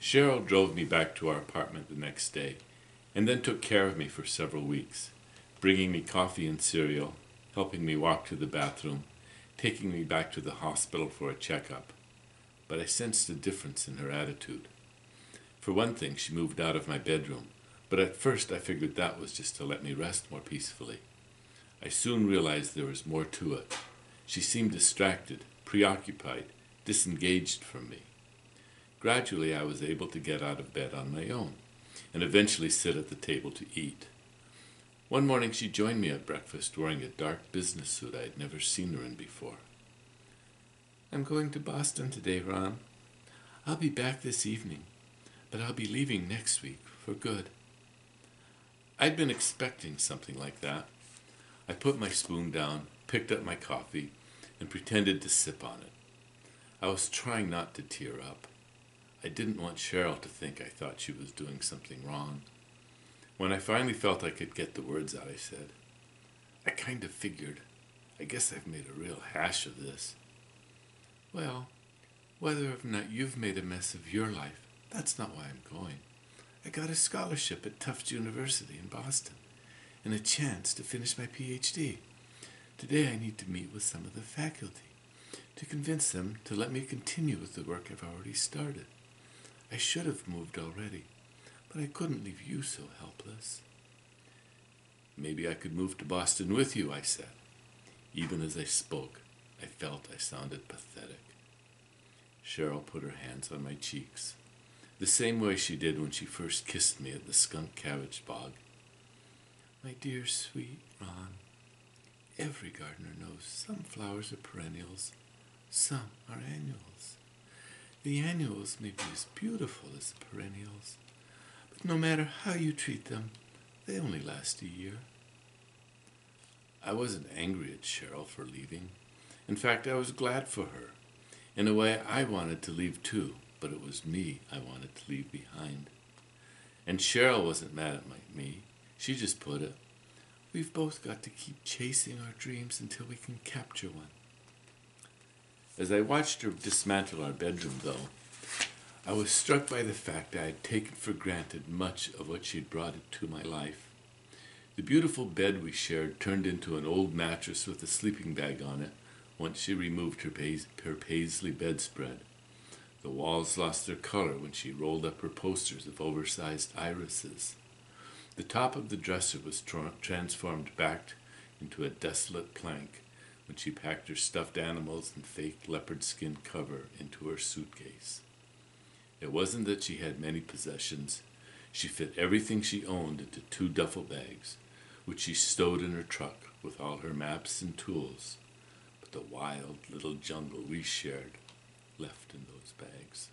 Cheryl drove me back to our apartment the next day, and then took care of me for several weeks, bringing me coffee and cereal, helping me walk to the bathroom, taking me back to the hospital for a checkup. But I sensed a difference in her attitude. For one thing, she moved out of my bedroom, but at first I figured that was just to let me rest more peacefully. I soon realized there was more to it. She seemed distracted, preoccupied, disengaged from me. Gradually, I was able to get out of bed on my own, and eventually sit at the table to eat. One morning she joined me at breakfast wearing a dark business suit I had never seen her in before. "I'm going to Boston today, Ron. I'll be back this evening, but I'll be leaving next week for good." I'd been expecting something like that. I put my spoon down, picked up my coffee, and pretended to sip on it. I was trying not to tear up. I didn't want Cheryl to think I thought she was doing something wrong. When I finally felt I could get the words out, I said, "I kind of figured. I guess I've made a real hash of this." "Well, whether or not you've made a mess of your life, that's not why I'm going. I got a scholarship at Tufts University in Boston and a chance to finish my PhD. Today I need to meet with some of the faculty to convince them to let me continue with the work I've already started. I should have moved already, but I couldn't leave you so helpless." "Maybe I could move to Boston with you," I said. Even as I spoke, I felt I sounded pathetic. Cheryl put her hands on my cheeks, the same way she did when she first kissed me at the skunk cabbage bog. "My dear sweet Ron, every gardener knows some flowers are perennials, some are annuals. The annuals may be as beautiful as the perennials, but no matter how you treat them, they only last a year." I wasn't angry at Cheryl for leaving. In fact, I was glad for her. In a way, I wanted to leave too, but it was me I wanted to leave behind. And Cheryl wasn't mad at me. She just put it, "We've both got to keep chasing our dreams until we can capture one." As I watched her dismantle our bedroom, though, I was struck by the fact I had taken for granted much of what she'd brought into my life. The beautiful bed we shared turned into an old mattress with a sleeping bag on it once she removed her paisley bedspread. The walls lost their color when she rolled up her posters of oversized irises. The top of the dresser was transformed back into a desolate plank when she packed her stuffed animals and fake leopard skin cover into her suitcase. It wasn't that she had many possessions. She fit everything she owned into 2 duffel bags, which she stowed in her truck with all her maps and tools. But the wild little jungle we shared left in those bags.